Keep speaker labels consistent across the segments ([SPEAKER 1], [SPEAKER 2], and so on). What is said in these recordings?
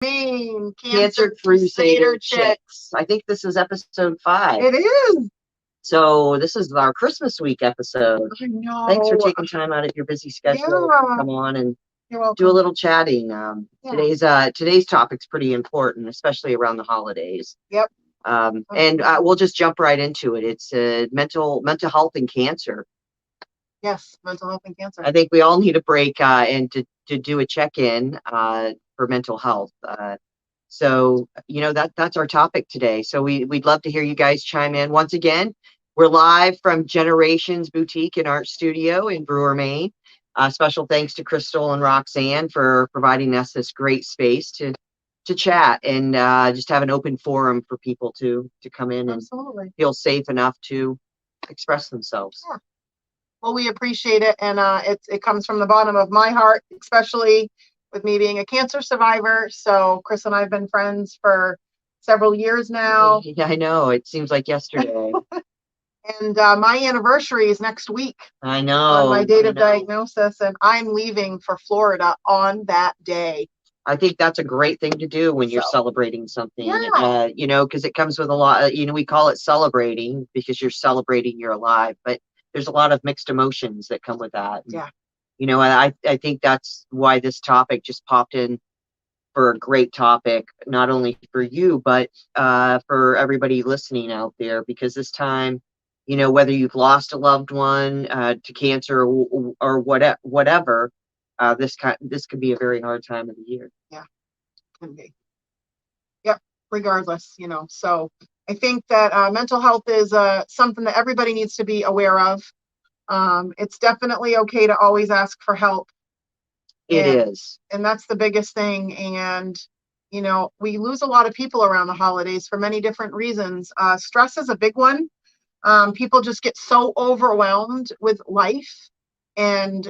[SPEAKER 1] Maine,
[SPEAKER 2] Cancer Crusader Chicks. I think this is episode 5.
[SPEAKER 1] It is.
[SPEAKER 2] So this is our Christmas week episode.
[SPEAKER 1] I know.
[SPEAKER 2] Thanks for taking time out of your busy schedule to come on and do a little chatting. Today's topic's pretty important, especially around the holidays.
[SPEAKER 1] Yep.
[SPEAKER 2] And we'll just jump right into it. It's mental health and cancer.
[SPEAKER 1] Yes, mental health and cancer.
[SPEAKER 2] I think we all need a break and to do a check-in for mental health. So, that's our topic today. So we'd love to hear you guys chime in. Once again, we're live from Generations Boutique and Art Studio in Brewer, Maine. Special thanks to Crystal and Roxanne for providing us this great space to chat and just have an open forum for people to come in and feel safe enough to express themselves.
[SPEAKER 1] Yeah. Well, we appreciate it, and it comes from the bottom of my heart, especially with me being a cancer survivor. So Chris and I have been friends for several years now.
[SPEAKER 2] Yeah, I know. It seems like yesterday.
[SPEAKER 1] And my anniversary is next week.
[SPEAKER 2] I know.
[SPEAKER 1] On my date of diagnosis, and I'm leaving for Florida on that day.
[SPEAKER 2] I think that's a great thing to do when you're celebrating something, because it comes with a lot, we call it celebrating because you're celebrating you're alive, but there's a lot of mixed emotions that come with that.
[SPEAKER 1] Yeah.
[SPEAKER 2] I think that's why this topic just popped in for a great topic, not only for you, but for everybody listening out there, because this time, whether you've lost a loved one to cancer or whatever, this could be a very hard time of the year.
[SPEAKER 1] Yeah, can be. Yep, regardless, so I think that mental health is something that everybody needs to be aware of. It's definitely okay to always ask for help.
[SPEAKER 2] It is.
[SPEAKER 1] And that's the biggest thing. And, we lose a lot of people around the holidays for many different reasons. Stress is a big one. People just get so overwhelmed with life. And,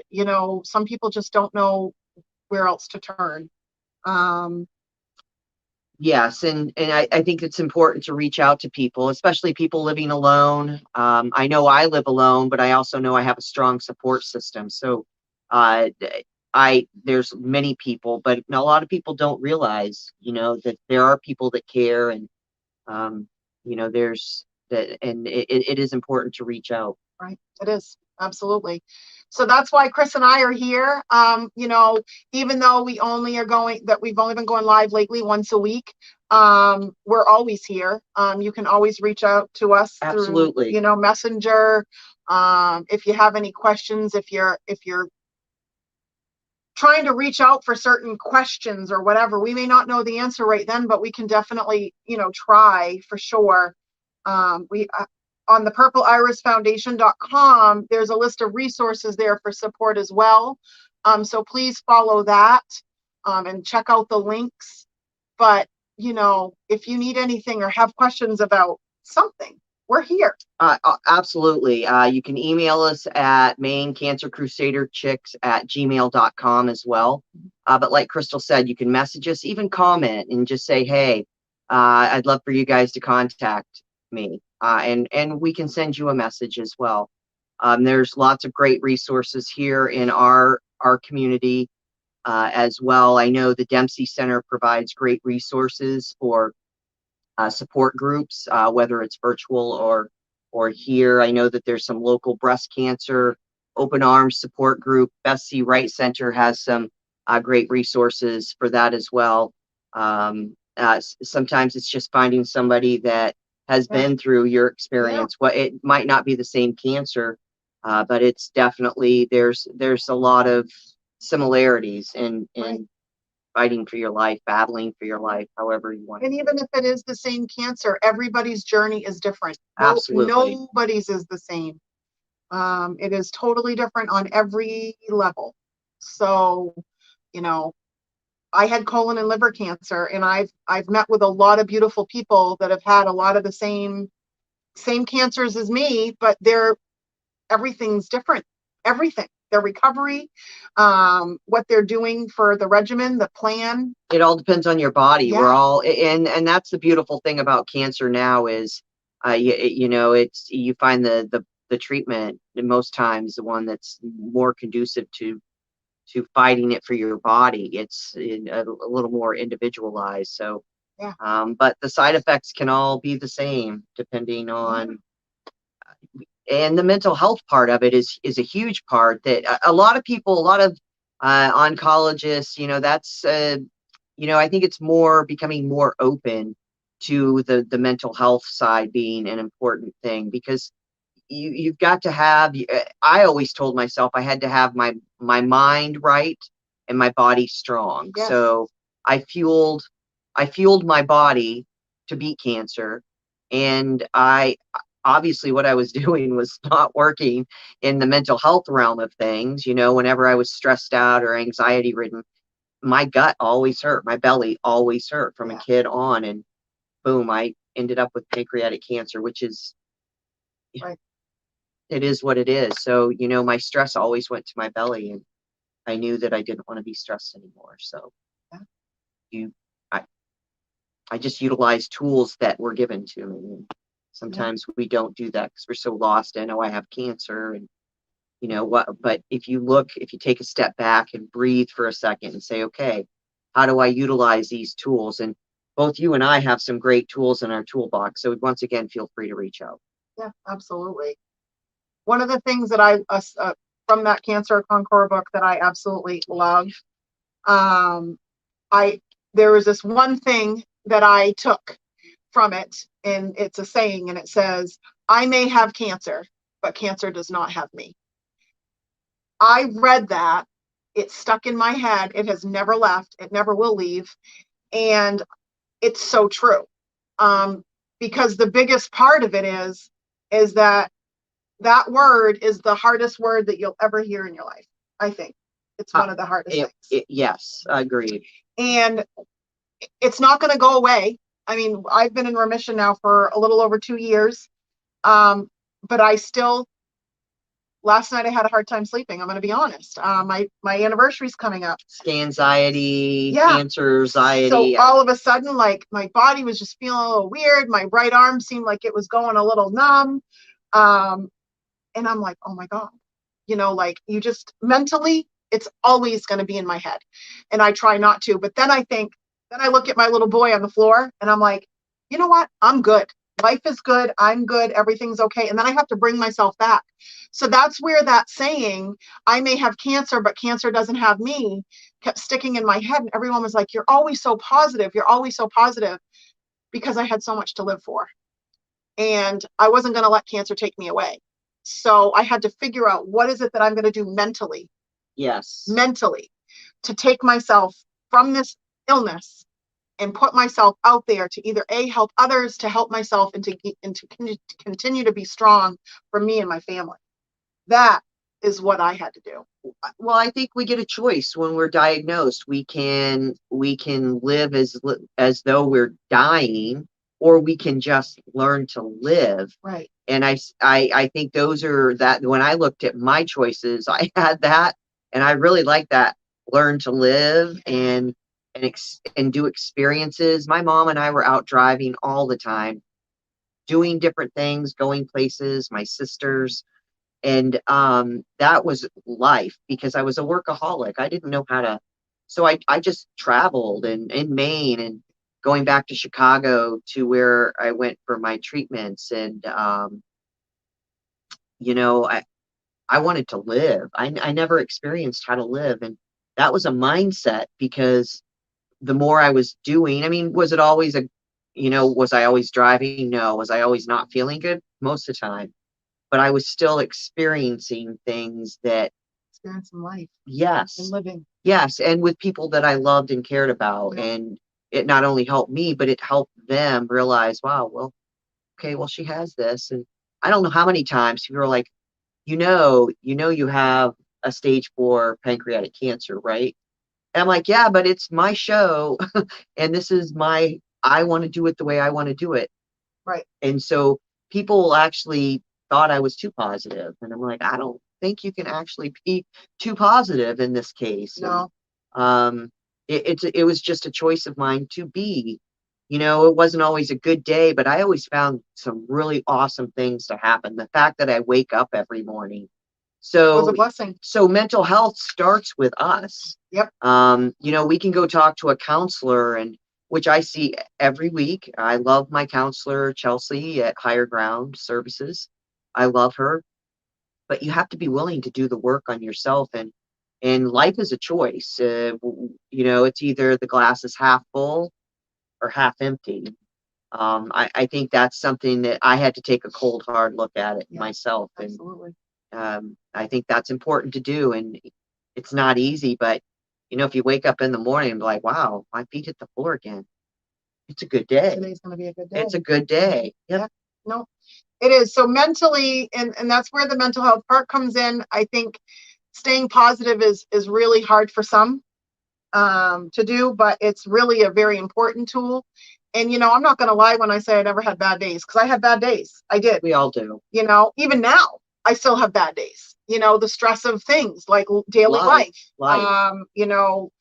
[SPEAKER 1] some people just don't know where else to turn.
[SPEAKER 2] Yes, and I think it's important to reach out to people, especially people living alone. I know I live alone, but I also know I have a strong support system. So there's many people, but a lot of people don't realize, that there are people that care, and there's that, and it is important to reach out.
[SPEAKER 1] Right, it is. Absolutely. So that's why Chris and I are here. Even though we've only been going live lately once a week, we're always here. You can always reach out to us through, Messenger. If you have any questions, if you're trying to reach out for certain questions or whatever, we may not know the answer right then, but we can definitely, try for sure. On the purpleirisfoundation.com, there's a list of resources there for support as well. So please follow that and check out the links. But, if you need anything or have questions about something, we're here.
[SPEAKER 2] Absolutely. You can email us at mainecancercrusaderchicks@gmail.com as well. But like Crystal said, you can message us, even comment and just say, hey, I'd love for you guys to contact me. And we can send you a message as well. There's lots of great resources here in our community as well. I know the Dempsey Center provides great resources for support groups, whether it's virtual or here. I know that there's some local breast cancer open arms support group. Bessie Wright Center has some great resources for that as well. Sometimes it's just finding somebody that has been through your experience. Well, it might not be the same cancer, but it's definitely there's a lot of similarities in fighting for your life, battling for your life, however you want.
[SPEAKER 1] And even if it is the same cancer, everybody's journey is different.
[SPEAKER 2] Absolutely.
[SPEAKER 1] Nobody's is the same. It is totally different on every level. So, I had colon and liver cancer, and I've met with a lot of beautiful people that have had a lot of the same cancers as me, but everything's different. Everything. Their recovery, what they're doing for the regimen, the plan.
[SPEAKER 2] It all depends on your body. Yeah. We're all, and that's the beautiful thing about cancer now is, it's you find the treatment most times the one that's more conducive to fighting it for your body. It's a little more individualized. So,
[SPEAKER 1] Yeah.
[SPEAKER 2] but the side effects can all be the same depending on, and the mental health part of it is a huge part that a lot of people, a lot of oncologists, that's I think it's more becoming more open to the mental health side being an important thing, because you've got to have, I always told myself I had to have my mind right and my body strong.
[SPEAKER 1] Yes.
[SPEAKER 2] So I fueled my body to beat cancer, and I obviously what I was doing was not working in the mental health realm of things. Whenever I was stressed out or anxiety ridden, my gut always hurt, my belly always hurt from a kid on, and boom, I ended up with pancreatic cancer, which is,
[SPEAKER 1] Right.
[SPEAKER 2] it is what it is. So, my stress always went to my belly, and I knew that I didn't want to be stressed anymore. So you, I, I just utilized tools that were given to me. And sometimes we don't do that because we're so lost in, oh, I have cancer, and what, but if you take a step back and breathe for a second and say, okay, how do I utilize these tools? And both you and I have some great tools in our toolbox. So once again, feel free to reach out.
[SPEAKER 1] Yeah, absolutely. One of the things that from that Cancer Conqueror book that I absolutely love, there was this one thing that I took from it, and it's a saying, and it says, I may have cancer, but cancer does not have me. I read that. It stuck in my head. It has never left. It never will leave. And it's so true. Because the biggest part of it is that word is the hardest word that you'll ever hear in your life. I think it's one of the hardest things.
[SPEAKER 2] Yes, agreed.
[SPEAKER 1] And it's not going to go away. I mean, I've been in remission now for a little over 2 years. But I still, last night I had a hard time sleeping. I'm going to be honest. My anniversary's coming up.
[SPEAKER 2] Anxiety, cancer anxiety.
[SPEAKER 1] So all of a sudden, like, my body was just feeling a little weird. My right arm seemed like it was going a little numb. And I'm like, oh my God, like, you just mentally, it's always going to be in my head. And I try not to, but then I look at my little boy on the floor and I'm like, you know what? I'm good. Life is good. I'm good. Everything's okay. And then I have to bring myself back. So that's where that saying, I may have cancer, but cancer doesn't have me, kept sticking in my head. And everyone was like, you're always so positive. You're always so positive, because I had so much to live for. And I wasn't going to let cancer take me away. So I had to figure out, what is it that I'm going to do mentally?
[SPEAKER 2] Yes.
[SPEAKER 1] Mentally, to take myself from this illness and put myself out there to either help others, to help myself, and to continue to be strong for me and my family. That is what I had to do.
[SPEAKER 2] Well, I think we get a choice when we're diagnosed. We can live as though we're dying, or we can just learn to live.
[SPEAKER 1] Right.
[SPEAKER 2] And I think those are that. When I looked at my choices, I had that, and I really like that. Learn to live and do experiences. My mom and I were out driving all the time, doing different things, going places. My sisters, and that was life, because I was a workaholic. I didn't know how to, so I just traveled in Maine, and going back to Chicago to where I went for my treatments. And I wanted to live. I never experienced how to live, and that was a mindset, because the more I was doing, I mean, was it always was I always driving? No. Was I always not feeling good? Most of the time. But I was still experiencing things that,
[SPEAKER 1] experiencing life.
[SPEAKER 2] Yes.
[SPEAKER 1] And living.
[SPEAKER 2] Yes. And with people that I loved and cared about.
[SPEAKER 1] Yeah.
[SPEAKER 2] And it not only helped me, but it helped them realize, wow, well, okay, well, she has this. And I don't know how many times people are like, you have a stage 4 pancreatic cancer, right? And I'm like, yeah, but it's my show. And this is I want to do it the way I want to do it.
[SPEAKER 1] Right. And
[SPEAKER 2] so people actually thought I was too positive. And I'm like, I don't think you can actually be too positive in this case.
[SPEAKER 1] No.
[SPEAKER 2] And, it was just a choice of mine to be. It wasn't always a good day, but I always found some really awesome things to happen. The fact that I wake up every morning
[SPEAKER 1] was a
[SPEAKER 2] So,
[SPEAKER 1] blessing.
[SPEAKER 2] so mental health starts with us.
[SPEAKER 1] Yep.
[SPEAKER 2] You know, we can go talk to a counselor, and which I see every week. I love my counselor, Chelsea at Higher Ground Services. I love her, but you have to be willing to do the work on yourself, and life is a choice. You know, it's either the glass is half full or half empty. I think that's something that I had to take a cold, hard look at it myself. And
[SPEAKER 1] Absolutely.
[SPEAKER 2] I think that's important to do. And it's not easy, but you know, if you wake up in the morning and be like, wow, my feet hit the floor again, it's a good day.
[SPEAKER 1] Today's going to be a good day.
[SPEAKER 2] It's a good day. Yep.
[SPEAKER 1] Yeah. No, it is. So mentally, and that's where the mental health part comes in. I think staying positive is really hard for some to do, but it's really a very important tool. And, you know, I'm not going to lie when I say I never had bad days, because I had bad days. I did.
[SPEAKER 2] We all do.
[SPEAKER 1] You know, even now, I still have bad days. You know, the stress of things like daily life. You know,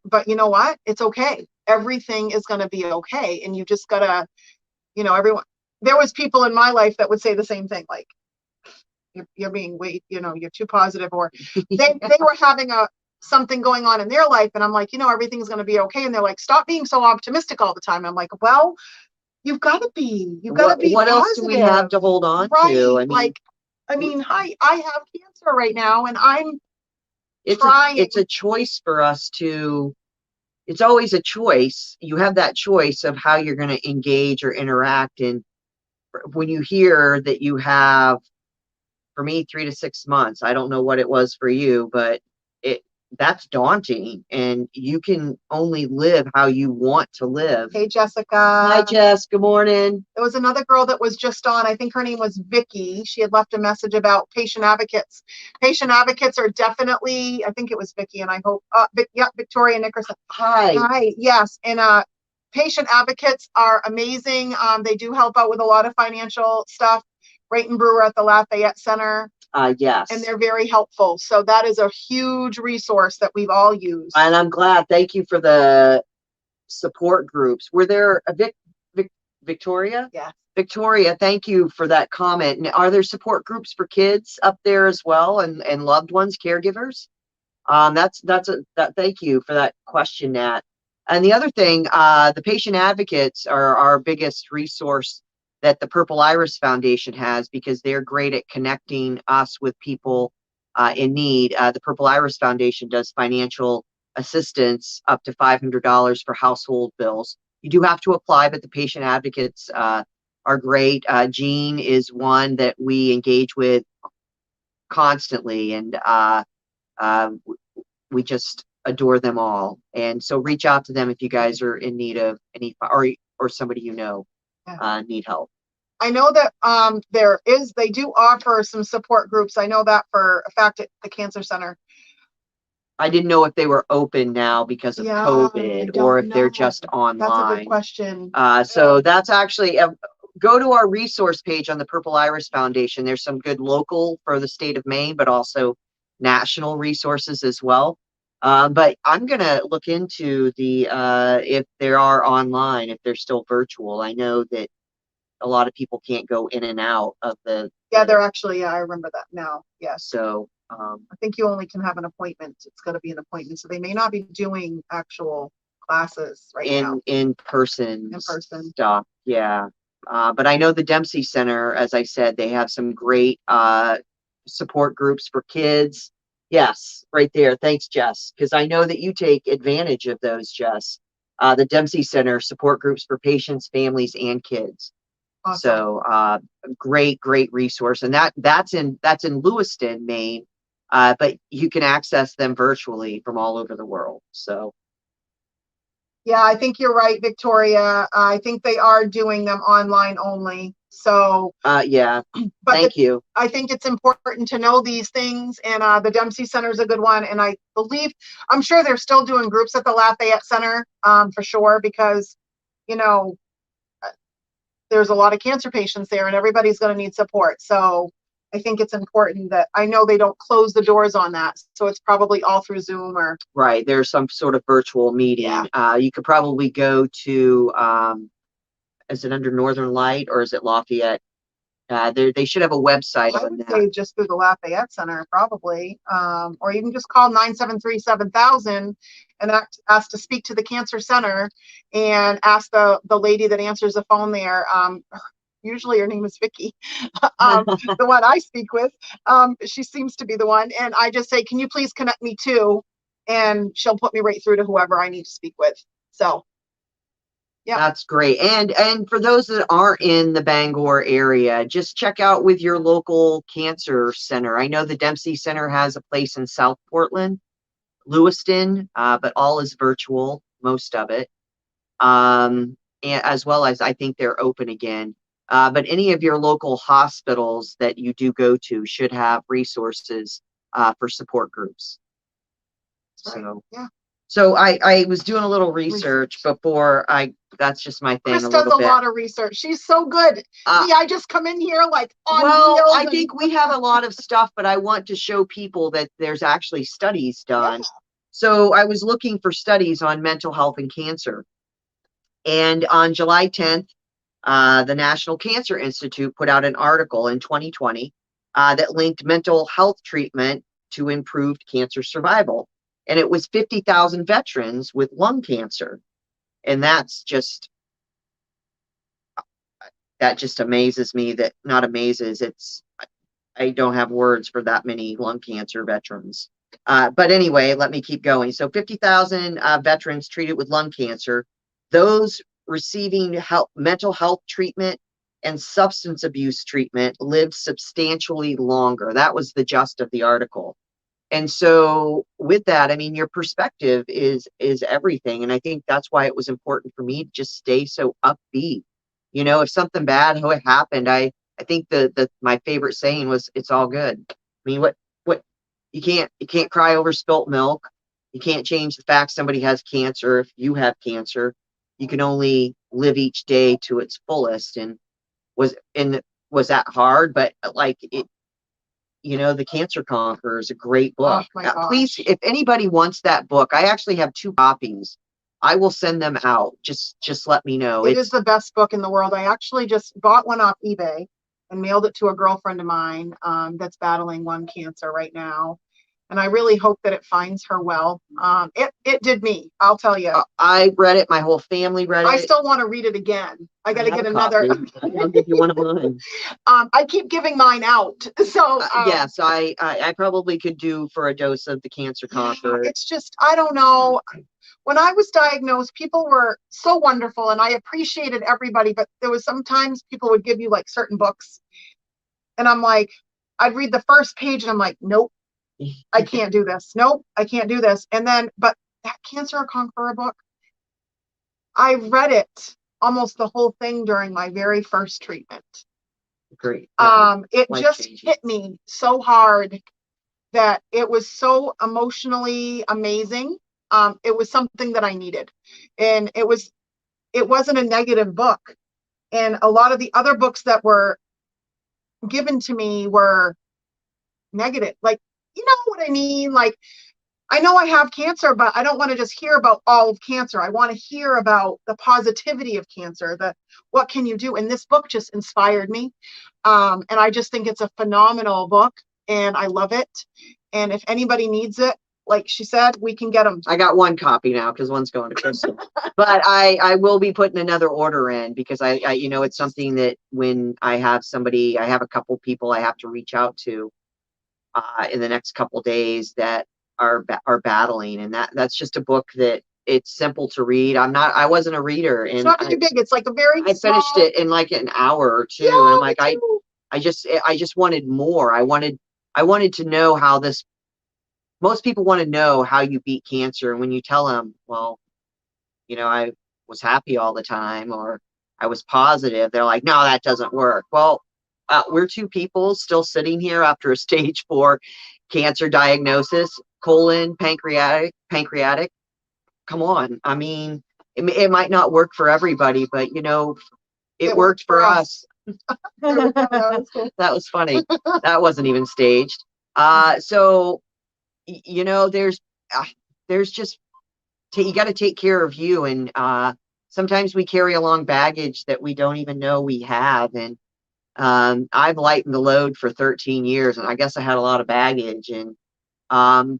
[SPEAKER 1] but you know what? It's okay. Everything is going to be okay. And you just got to, you know, there was people in my life that would say the same thing, like, you're being you know, you're too positive, or they were having something going on in their life, and I'm like, you know, everything's going to be okay, and they're like, stop being so optimistic all the time. I'm like, well, you've got to be
[SPEAKER 2] What
[SPEAKER 1] positive.
[SPEAKER 2] else do we have to hold on to?
[SPEAKER 1] I mean, I have cancer right now, and I'm
[SPEAKER 2] trying. It's a choice for us to. It's always a choice. You have that choice of how you're going to engage or interact. And when you hear that you have, for me, 3 to 6 months, I don't know what it was for you, but that's daunting, and you can only live how you want to live.
[SPEAKER 1] Hey, Jessica.
[SPEAKER 2] Hi, Jess. Good morning.
[SPEAKER 1] There was another girl that was just on. I think her name was Vicky. She had left a message about patient advocates. Patient advocates are definitely, I think it was Vicky, and I hope, Victoria Nickerson. Hi. Yes. And patient advocates are amazing. They do help out with a lot of financial stuff. Brayton Brewer at the Lafayette Center.
[SPEAKER 2] Yes.
[SPEAKER 1] And they're very helpful. So that is a huge resource that we've all used.
[SPEAKER 2] And I'm glad. Thank you for the support groups. Were there a Victoria?
[SPEAKER 1] Yeah.
[SPEAKER 2] Victoria, thank you for that comment. And are there support groups for kids up there as well, and loved ones, caregivers? Thank you for that question, Nat. And the other thing, the patient advocates are our biggest resource that the Purple Iris Foundation has, because they're great at connecting us with people in need. The Purple Iris Foundation does financial assistance up to $500 for household bills. You do have to apply, but the patient advocates are great. Jean is one that we engage with constantly, and we just adore them all. And so reach out to them if you guys are in need of any, or somebody you know need help.
[SPEAKER 1] I know that they do offer some support groups. I know that for a fact at the Cancer Center.
[SPEAKER 2] I didn't know if they were open now because of COVID, or if they're just online.
[SPEAKER 1] That's a good question.
[SPEAKER 2] So that's actually, go to our resource page on the Purple Iris Foundation. There's some good local for the state of Maine, but also national resources as well. But I'm going to look into if they are online, if they're still virtual. I know that a lot of people can't go in and out of
[SPEAKER 1] they're actually, I remember that now. Yeah.
[SPEAKER 2] So
[SPEAKER 1] I think you only can have an appointment. It's got to be an appointment. So they may not be doing actual classes now.
[SPEAKER 2] In person stuff. Yeah. But I know the Dempsey Center, as I said, they have some great support groups for kids. Yes, right there. Thanks, Jess. Because I know that you take advantage of those, Jess. The Dempsey Center support groups for patients, families, and kids. Awesome. So great resource. And that's in Lewiston, Maine. But you can access them virtually from all over the world. So
[SPEAKER 1] yeah, I think you're right, Victoria. I think they are doing them online only. So
[SPEAKER 2] yeah, but thank you.
[SPEAKER 1] I think it's important to know these things, and the Dempsey Center is a good one. And I'm sure they're still doing groups at the Lafayette Center for sure, because you know there's a lot of cancer patients there, and everybody's going to need support. So I think it's important that I know they don't close the doors on that. So it's probably all through Zoom or.
[SPEAKER 2] Right. There's some sort of virtual meeting. Yeah. You could probably go to, is it under Northern Light or is it Lafayette They should have a website
[SPEAKER 1] I
[SPEAKER 2] on
[SPEAKER 1] would
[SPEAKER 2] that.
[SPEAKER 1] say just through the Lafayette Center, probably, or you can just call 973-7000 and ask to speak to the Cancer Center, and ask the lady that answers the phone there. Usually her name is Vicky, the one I speak with. She seems to be the one, and I just say, can you please connect me to, and she'll put me right through to whoever I need to speak with. So. Yeah.
[SPEAKER 2] That's great. And for those that aren't in the Bangor area, just check out with your local cancer center. I know the Dempsey Center has a place in South Portland, Lewiston, but all is virtual, most of it. And as well as I think they're open again. But any of your local hospitals that you do go to should have resources for support groups. So,
[SPEAKER 1] yeah.
[SPEAKER 2] So I was doing a little research before that's just my thing.
[SPEAKER 1] Chris
[SPEAKER 2] a
[SPEAKER 1] does
[SPEAKER 2] little
[SPEAKER 1] a lot of research. She's so good. See, I just come in here like on
[SPEAKER 2] well, I
[SPEAKER 1] wheels
[SPEAKER 2] think we have a lot of stuff, but I want to show people that there's actually studies done.
[SPEAKER 1] Yeah.
[SPEAKER 2] So I was looking for studies on mental health and cancer. And on July 10th, the National Cancer Institute put out an article in 2020 that linked mental health treatment to improved cancer survival. And it was 50,000 veterans with lung cancer. And that just amazes me. That not amazes, I don't have words for that many lung cancer veterans. But anyway, let me keep going. So 50,000 veterans treated with lung cancer. Those receiving mental health treatment and substance abuse treatment lived substantially longer. That was the gist of the article. And so with that, I mean, your perspective is everything. And I think that's why it was important for me to just stay so upbeat. You know, if something bad happened, I think my favorite saying was, it's all good. I mean, what you can't cry over spilt milk. You can't change the fact somebody has cancer. If you have cancer, you can only live each day to its fullest. And was that hard? But like it, The Cancer Conqueror is a great book. Please, if anybody wants that book, I actually have 2 copies. I will send them out. Just let me know.
[SPEAKER 1] It is the best book in the world. I actually just bought one off eBay and mailed it to a girlfriend of mine that's battling lung cancer right now. And I really hope that it finds her well. It did me, I'll tell you.
[SPEAKER 2] I read it. My whole family read it.
[SPEAKER 1] I still want to read it again. I got to get another.
[SPEAKER 2] I'll give you one of mine.
[SPEAKER 1] I keep giving mine out. So
[SPEAKER 2] yes, I probably could do for a dose of the Cancer Conqueror.
[SPEAKER 1] It's just, I don't know. When I was diagnosed, people were so wonderful and I appreciated everybody, but there was sometimes people would give you like certain books. And I'm like, I'd read the first page and I'm like, nope. I can't do this. Nope, I can't do this. And then, but that Cancer Conqueror book, I read it almost the whole thing during my very first treatment.
[SPEAKER 2] Great.
[SPEAKER 1] It just hit me so hard that it was so emotionally amazing. It was something that I needed. And it wasn't a negative book. And a lot of the other books that were given to me were negative. Like, you know what I mean? Like, I know I have cancer, but I don't want to just hear about all of cancer. I want to hear about the positivity of cancer, what can you do? And this book just inspired me. And I just think it's a phenomenal book and I love it. And if anybody needs it, like she said, we can get them.
[SPEAKER 2] I got 1 copy now because one's going to Crystal. But I will be putting another order in because I it's something that when I have a couple people I have to reach out to in the next couple days that are battling, and that's just a book that it's simple to read. I wasn't a reader, and
[SPEAKER 1] it's not very big. It's like a very
[SPEAKER 2] I finished it in like an hour or 2, and I'm like, I just wanted more. I wanted to know how this. Most people want to know how you beat cancer, and when you tell them, well, I was happy all the time, or I was positive, they're like, no, that doesn't work. Well, we're 2 people still sitting here after a stage 4 cancer diagnosis, colon, pancreatic. Come on. I mean, it might not work for everybody, but it worked for us. That was funny. That wasn't even staged. So, there's just, you got to take care of you. And sometimes we carry along baggage that we don't even know we have. And I've lightened the load for 13 years, and I guess I had a lot of baggage. And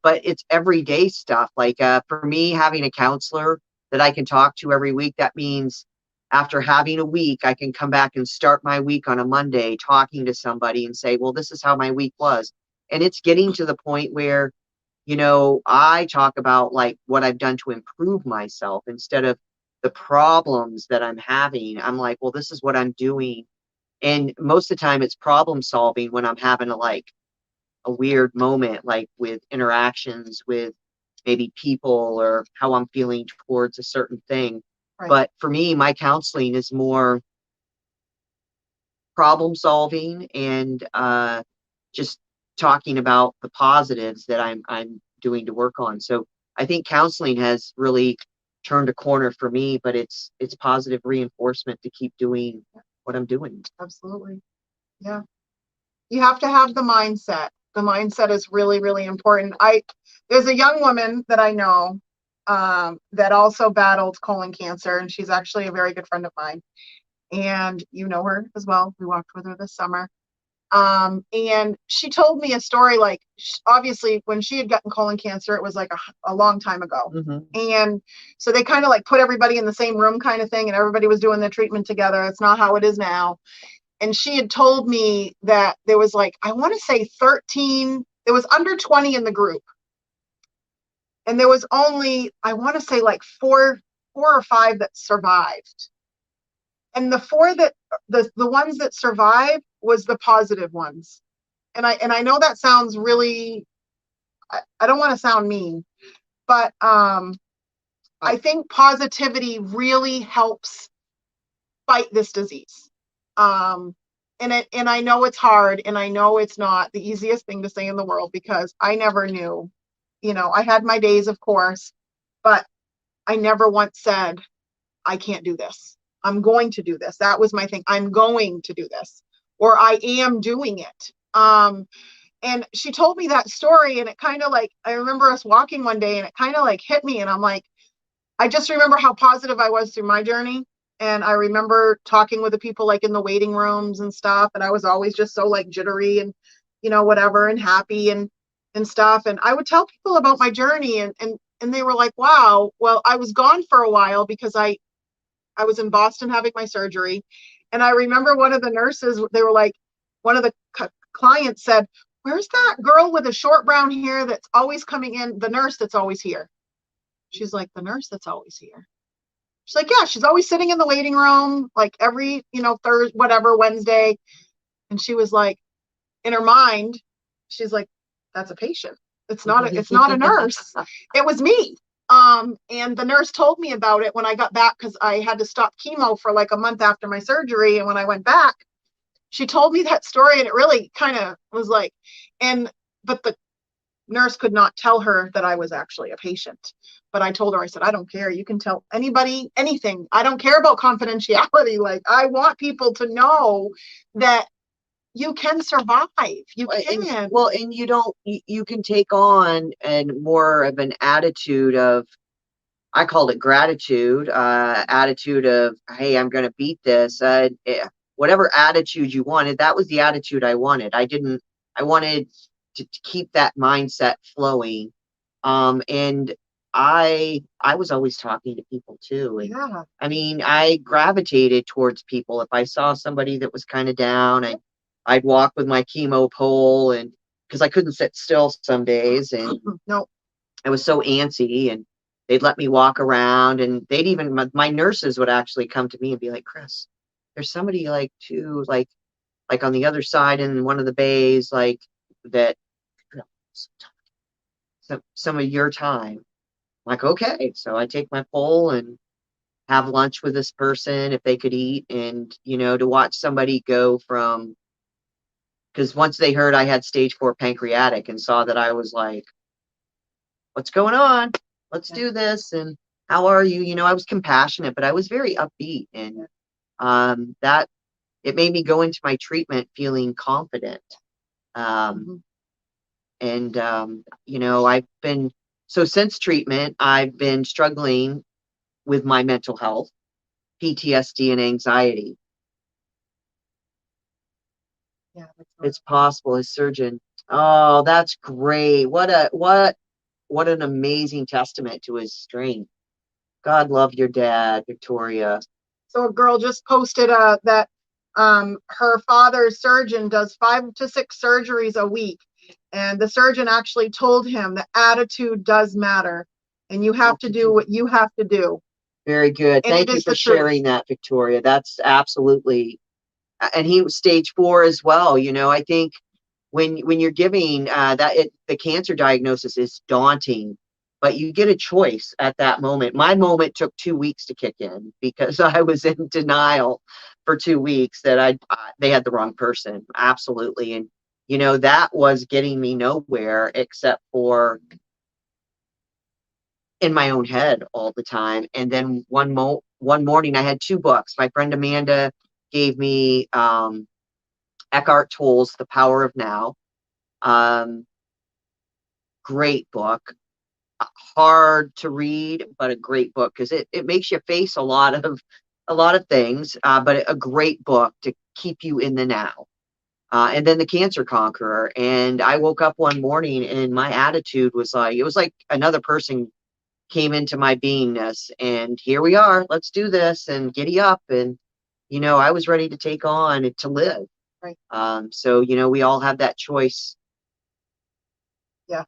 [SPEAKER 2] but it's everyday stuff. Like for me, having a counselor that I can talk to every week, that means after having a week, I can come back and start my week on a Monday talking to somebody and say, well, this is how my week was. And it's getting to the point where, I talk about like what I've done to improve myself instead of the problems that I'm having. I'm like, well, this is what I'm doing. And most of the time it's problem solving when I'm having a weird moment, like with interactions with maybe people or how I'm feeling towards a certain thing.
[SPEAKER 1] Right.
[SPEAKER 2] But for me, my counseling is more problem solving and just talking about the positives that I'm doing to work on. So I think counseling has really turned a corner for me, but it's positive reinforcement to keep doing what I'm doing.
[SPEAKER 1] Absolutely. Yeah. You have to have the mindset. The mindset is really, really important. There's a young woman that I know that also battled colon cancer, and she's actually a very good friend of mine. And you know her as well. We walked with her this summer. And she told me a story, like, obviously when she had gotten colon cancer, it was like a long time ago.
[SPEAKER 2] Mm-hmm.
[SPEAKER 1] And so they kind of like put everybody in the same room kind of thing, and everybody was doing their treatment together. It's not how it is now. And she had told me that there was like, I want to say 13, there was under 20 in the group. And there was only, I want to say like four or five that survived. And the four that, the ones that survived was the positive ones. And I know that sounds really, I don't want to sound mean, but I think positivity really helps fight this disease. And I know it's hard, and I know it's not the easiest thing to say in the world, because I never knew, I had my days, of course, but I never once said, I can't do this. I'm going to do this. That was my thing. I'm going to do this, or I am doing it. And she told me that story, and it kind of like, I remember us walking one day, and it kind of like hit me, and I'm like, I just remember how positive I was through my journey. And I remember talking with the people like in the waiting rooms and stuff. And I was always just so like jittery and, whatever, and happy and stuff. And I would tell people about my journey, and they were like, wow, well, I was gone for a while because I was in Boston having my surgery. And I remember one of the nurses, they were like, one of the clients said, where's that girl with the short brown hair that's always coming in, the nurse that's always here? She's like, the nurse that's always here. She's like, yeah, she's always sitting in the waiting room, like every, Thursday, whatever, Wednesday. And she was like, in her mind, she's like, that's a patient. It's not a nurse. It was me. And the nurse told me about it when I got back, because I had to stop chemo for like a month after my surgery. And when I went back, she told me that story, and it really kind of was like, but the nurse could not tell her that I was actually a patient. But I told her, I said, I don't care. You can tell anybody anything. I don't care about confidentiality. Like, I want people to know that you can survive. You can.
[SPEAKER 2] And you can take on and more of an attitude of, I called it gratitude, attitude of, hey, I'm going to beat this. Whatever attitude you wanted, that was the attitude I wanted. I wanted to keep that mindset flowing. And I was always talking to people too. And
[SPEAKER 1] Yeah.
[SPEAKER 2] I mean, I gravitated towards people. If I saw somebody that was kind of down, I'd walk with my chemo pole, and because I couldn't sit still some days, and
[SPEAKER 1] no,
[SPEAKER 2] I was so antsy, and they'd let me walk around, and they'd even, my nurses would actually come to me and be like, Chris, there's somebody like on the other side in one of the bays, like that, some of your time. I'm like, okay. So I take my pole and have lunch with this person if they could eat, and to watch somebody go from, because once they heard I had stage 4 pancreatic and saw that I was like, what's going on? Let's do this. And how are you? I was compassionate, but I was very upbeat, and that it made me go into my treatment feeling confident. And since treatment, I've been struggling with my mental health, PTSD, and anxiety.
[SPEAKER 1] Yeah,
[SPEAKER 2] It's possible. His surgeon. Oh, that's great. What an amazing testament to his strength. God love your dad, Victoria.
[SPEAKER 1] So a girl just posted that her father's surgeon does 5 to 6 surgeries a week. And the surgeon actually told him that attitude does matter. And you have to do what you have to do.
[SPEAKER 2] Very good.
[SPEAKER 1] And
[SPEAKER 2] Thank you for sharing that, Victoria. That's absolutely, and he was stage 4 as well. You know, I think when you're giving the cancer diagnosis is daunting, but you get a choice at that moment. My moment took 2 weeks to kick in because I was in denial for 2 weeks that they had the wrong person. Absolutely. And, you know, that was getting me nowhere except for in my own head all the time. And then one morning I had 2 books. My friend Amanda gave me Eckhart Tolle's The Power of Now. Great book. Hard to read, but a great book because it makes you face a lot of things, but a great book to keep you in the now. And then The Cancer Conqueror. And I woke up one morning and my attitude was like, it was like another person came into my beingness, and here we are, let's do this, and giddy up. And, you know, I was ready to take on and to live.
[SPEAKER 1] Right.
[SPEAKER 2] So, you know, we all have that choice.
[SPEAKER 1] Yeah.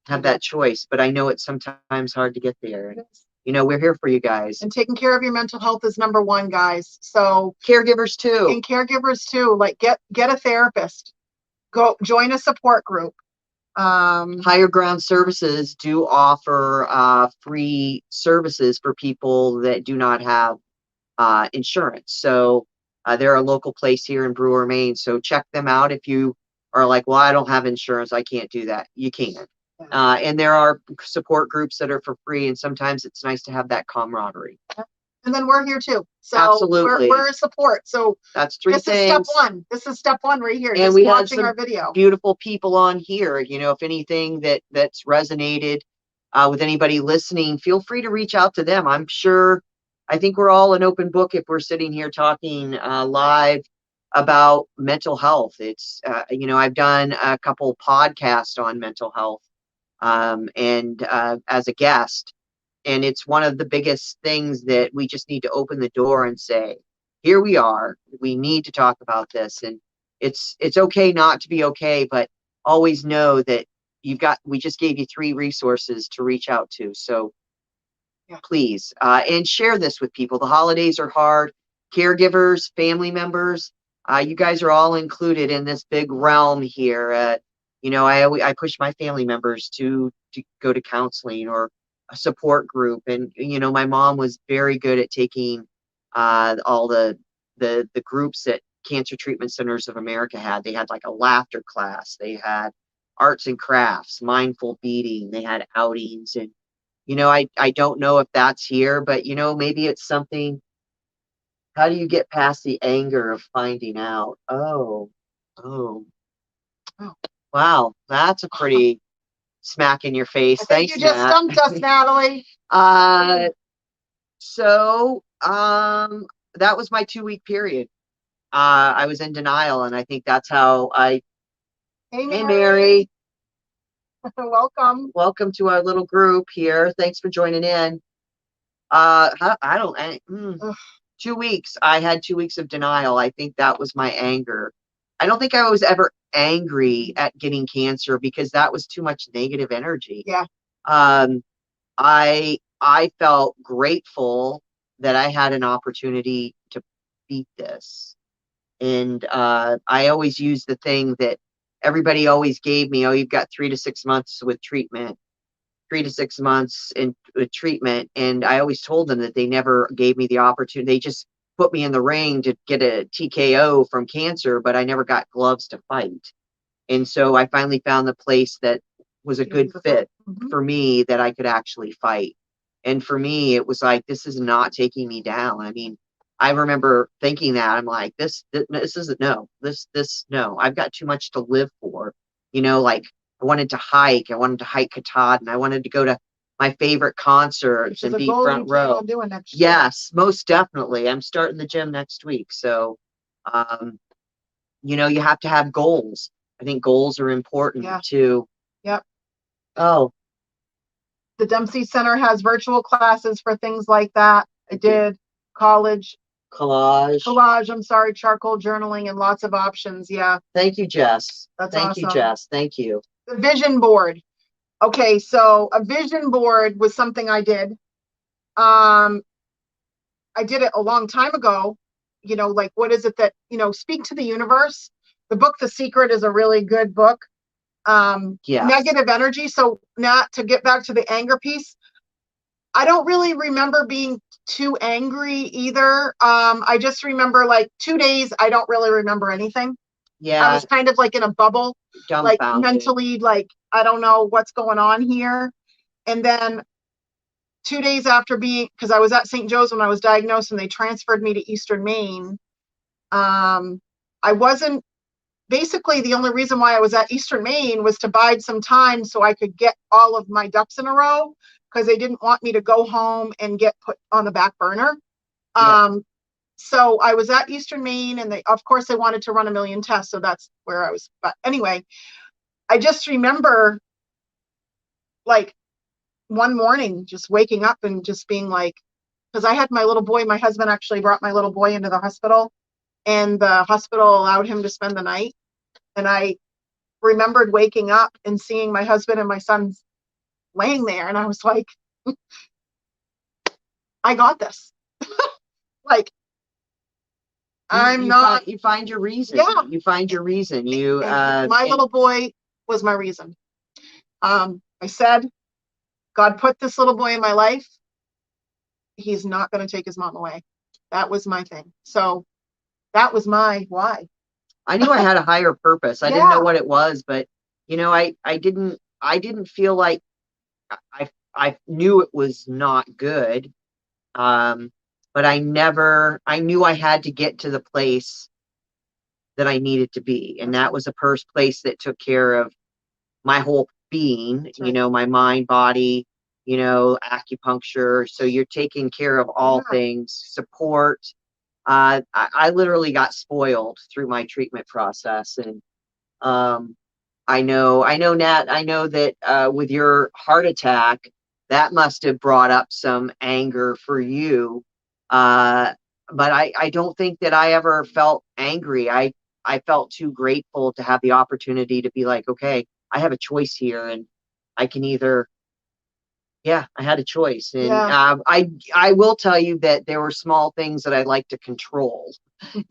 [SPEAKER 2] Have that choice, but I know it's sometimes hard to get there. You know, we're here for you guys.
[SPEAKER 1] And taking care of your mental health is number 1, guys. So
[SPEAKER 2] caregivers too.
[SPEAKER 1] And caregivers too. Like get a therapist. Go join a support group.
[SPEAKER 2] Higher Ground Services do offer free services for people that do not have insurance. So they're a local place here in Brewer, Maine. So check them out if you are like, well, I don't have insurance, I can't do that. You can. And there are support groups that are for free, and sometimes it's nice to have that camaraderie.
[SPEAKER 1] And then we're here too. So
[SPEAKER 2] absolutely,
[SPEAKER 1] we're a support. So
[SPEAKER 2] that's 3 things.
[SPEAKER 1] This is step 1. This is step 1 right here.
[SPEAKER 2] And
[SPEAKER 1] just
[SPEAKER 2] we
[SPEAKER 1] watching
[SPEAKER 2] had some
[SPEAKER 1] our video.
[SPEAKER 2] Beautiful people on here. You know, if anything that's resonated with anybody listening, feel free to reach out to them. I'm sure. I think we're all an open book if we're sitting here talking live about mental health. It's you know, I've done a couple podcasts on mental health and as a guest. And it's one of the biggest things that we just need to open the door and say, here we are. We need to talk about this. And it's okay not to be okay, but always know that we just gave you 3 resources to reach out to. So please, and share this with people. The holidays are hard. Caregivers, family members, you guys are all included in this big realm here. You know, I push my family members to go to counseling or a support group. And, you know, my mom was very good at taking all the groups that Cancer Treatment Centers of America had. They had like a laughter class. They had arts and crafts, mindful beading. They had outings. And, you know, I don't know if that's here, but, you know, maybe it's something. How do you get past the anger of finding out? Oh. Wow, that's a pretty smack in your face. Thanks,
[SPEAKER 1] you just
[SPEAKER 2] Nat.
[SPEAKER 1] stumped us, Natalie.
[SPEAKER 2] So that was my 2-week period. I was in denial, and I think that's how I. Hey, Mary. Welcome to our little group here. Thanks for joining in. 2 weeks. I had 2 weeks of denial. I think that was my anger. I don't think I was ever angry at getting cancer because that was too much negative energy.
[SPEAKER 1] Yeah.
[SPEAKER 2] I felt grateful that I had an opportunity to beat this. And I always use the thing that everybody always gave me. Oh, you've got 3 to 6 months with treatment. 3 to 6 months in treatment. And I always told them that they never gave me the opportunity. They just put me in the ring to get a TKO from cancer, but I never got gloves to fight. And so I finally found the place that was a good fit for me that I could actually fight. And for me, it was like, this is not taking me down. I mean, I remember thinking that I'm like, this isn't no, I've got too much to live for, you know, like I wanted to hike Katahdin. I wanted to go to my favorite concerts and be front row. Yes, most definitely. I'm starting the gym next week. So, you know, you have to have goals. I think goals are important
[SPEAKER 1] Yeah.
[SPEAKER 2] too.
[SPEAKER 1] Yep.
[SPEAKER 2] Oh,
[SPEAKER 1] The Dempsey Center has virtual classes for things like that. I did college collage, I'm sorry, charcoal journaling, and lots of options. Yeah,
[SPEAKER 2] Thank you, Jess.
[SPEAKER 1] that's
[SPEAKER 2] Thank you,
[SPEAKER 1] awesome.
[SPEAKER 2] Jess. Thank you.
[SPEAKER 1] The vision board. Okay, so a vision board was something I did. I did it a long time ago. You know, like, what is it that, you know, speak to the universe. The book The Secret is a really good book.
[SPEAKER 2] Yes.
[SPEAKER 1] Negative energy. So, not to get back to the anger piece, I don't really remember being too angry either. I just remember like 2 days, I don't really remember anything. I
[SPEAKER 2] Yeah,
[SPEAKER 1] was kind of like in a bubble, like
[SPEAKER 2] dumbfounded.
[SPEAKER 1] mentally, like, I don't know what's going on here. And then 2 days after being, because I was at St. Joe's when I was diagnosed and they transferred me to Eastern Maine. I wasn't, basically the only reason why I was at Eastern Maine was to bide some time so I could get all of my ducks in a row, because they didn't want me to go home and get put on the back burner.
[SPEAKER 2] Yeah.
[SPEAKER 1] So I was at Eastern Maine, and they, of course, they wanted to run a million tests. So that's where I was. But anyway, I just remember like one morning just waking up and just being like, because I had my little boy, my husband actually brought my little boy into the hospital, and the hospital allowed him to spend the night. And I remembered waking up and seeing my husband and my son laying there. And I was like, I got this. Like,
[SPEAKER 2] You find your reason.
[SPEAKER 1] Yeah.
[SPEAKER 2] You find your reason. You
[SPEAKER 1] my little boy was my reason. I said, God put this little boy in my life. He's not going to take his mom away. That was my thing. So that was my why.
[SPEAKER 2] I knew I had a higher purpose. I didn't know what it was, but you know, I didn't feel like I knew it was not good. But I knew I had to get to the place that I needed to be. And that was a place that took care of my whole being,
[SPEAKER 1] That's right.
[SPEAKER 2] You know, my mind, body, you know, acupuncture. So you're taking care of all things, support. I literally got spoiled through my treatment process. And I know, Nat, I know that with your heart attack, that must have brought up some anger for you. But I don't think that I ever felt angry. I felt too grateful to have the opportunity to be like, okay, I have a choice here, and I can either, I had a choice. And I will tell you that there were small things that I like to control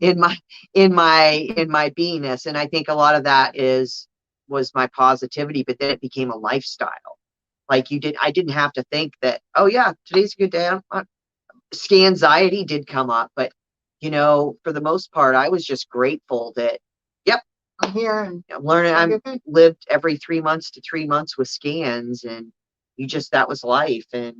[SPEAKER 2] in my beingness. And I think a lot of that was my positivity, but then it became a lifestyle. Like I didn't have to think that, oh yeah, today's a good day. Scanxiety did come up, but you know, for the most part, I was just grateful that, yep,
[SPEAKER 1] I'm here and
[SPEAKER 2] I'm learning. I lived every 3 months to 3 months with scans, and that was life. And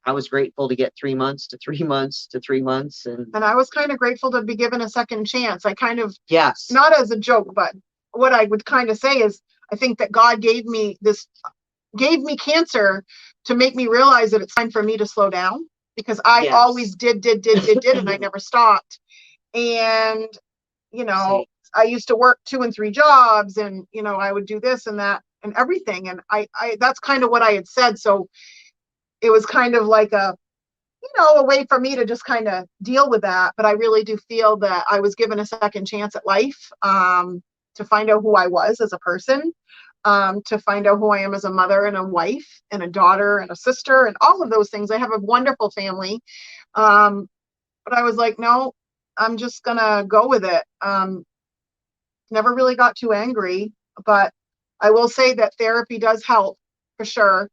[SPEAKER 2] I was grateful to get 3 months to 3 months to 3 months. And
[SPEAKER 1] I was kind of grateful to be given a second chance. I kind of,
[SPEAKER 2] yes,
[SPEAKER 1] not as a joke, but what I would kind of say is, I think that God gave me cancer to make me realize that it's time for me to slow down, because I always did, and I never stopped. And, you know, I used to work 2 and 3 jobs, and, you know, I would do this and that and everything. And I that's kind of what I had said. So it was kind of like a way for me to just kind of deal with that. But I really do feel that I was given a second chance at life, to find out who I was as a person, to find out who I am as a mother and a wife and a daughter and a sister and all of those things. I have a wonderful family. But I was like, no, I'm just going to go with it. Never really got too angry, but I will say that therapy does help for sure.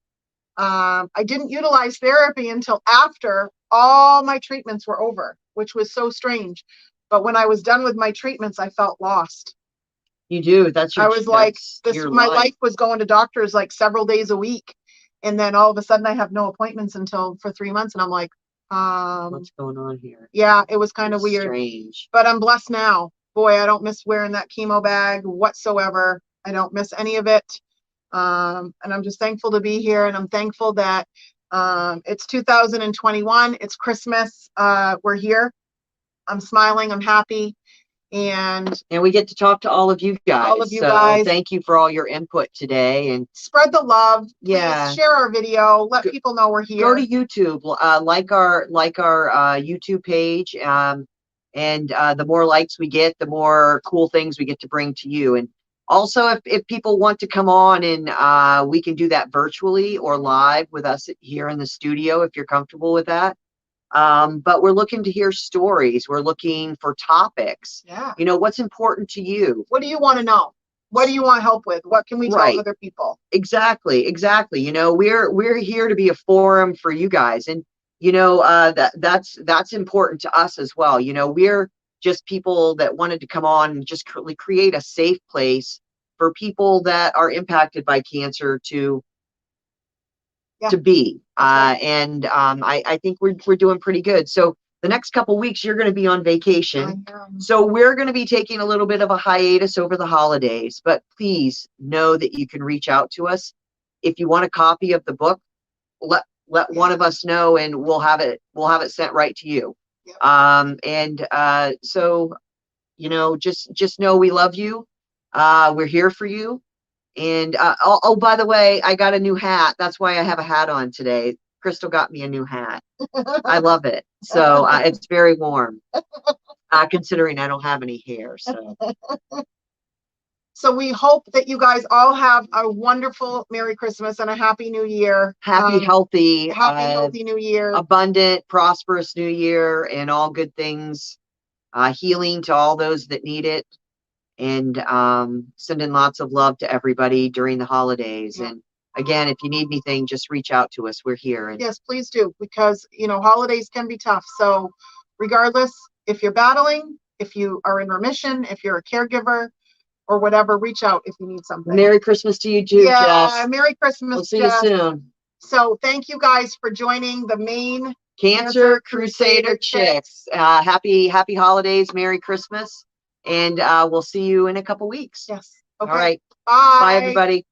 [SPEAKER 1] I didn't utilize therapy until after all my treatments were over, which was so strange. But when I was done with my treatments, I felt lost.
[SPEAKER 2] You do. I was
[SPEAKER 1] like, my life was going to doctors like several days a week. And then all of a sudden I have no appointments for 3 months. And I'm like,
[SPEAKER 2] what's going on here?
[SPEAKER 1] Yeah, it was kind of weird.
[SPEAKER 2] Strange.
[SPEAKER 1] But I'm blessed now. Boy, I don't miss wearing that chemo bag whatsoever. I don't miss any of it. And I'm just thankful to be here. And I'm thankful that it's 2021. It's Christmas. We're here. I'm smiling. I'm happy. And
[SPEAKER 2] we get to talk to all of you guys.
[SPEAKER 1] all of you
[SPEAKER 2] So
[SPEAKER 1] guys.
[SPEAKER 2] thank you for all your input today, and
[SPEAKER 1] spread the love.
[SPEAKER 2] Yeah.
[SPEAKER 1] Please share our video. Let people know we're here.
[SPEAKER 2] go to YouTube, like our YouTube page. And the more likes we get, the more cool things we get to bring to you. And also, if people want to come on, and we can do that virtually or live with us here in the studio, if you're comfortable with that. But we're looking to hear stories. We're looking for topics.
[SPEAKER 1] Yeah.
[SPEAKER 2] You know, what's important to you?
[SPEAKER 1] What do you want to know? What do you want help with? What can we tell other people?
[SPEAKER 2] Exactly. You know, we're here to be a forum for you guys, and you know, that's important to us as well. You know, we're just people that wanted to come on and just create a safe place for people that are impacted by cancer to be. And I think we're doing pretty good. So the next couple weeks, you're going to be on vacation. So we're going to be taking a little bit of a hiatus over the holidays, but please know that you can reach out to us. If you want a copy of the book, let one of us know, and we'll have it sent right to you. So, you know, just know we love you. We're here for you. And oh, by the way, I got a new hat. That's why I have a hat on today. Crystal got me a new hat. I love it. So it's very warm, considering I don't have any hair.
[SPEAKER 1] So we hope that you guys all have a wonderful Merry Christmas and a Happy New Year.
[SPEAKER 2] Happy, healthy
[SPEAKER 1] New Year.
[SPEAKER 2] Abundant, prosperous New Year, and all good things. Healing to all those that need it. And sending lots of love to everybody during the holidays. And again, if you need anything, just reach out to us. We're here. And
[SPEAKER 1] yes, please do, because you know, holidays can be tough. So regardless, if you're battling, if you are in remission, if you're a caregiver or whatever, reach out if you need something.
[SPEAKER 2] Merry Christmas to you too, Jess.
[SPEAKER 1] Merry Christmas.
[SPEAKER 2] We'll see you soon.
[SPEAKER 1] So thank you guys for joining the Maine
[SPEAKER 2] Cancer Crusader Chicks. Happy holidays, Merry Christmas. And we'll see you in a couple weeks.
[SPEAKER 1] Yes. Okay.
[SPEAKER 2] All right.
[SPEAKER 1] Bye.
[SPEAKER 2] Bye, everybody.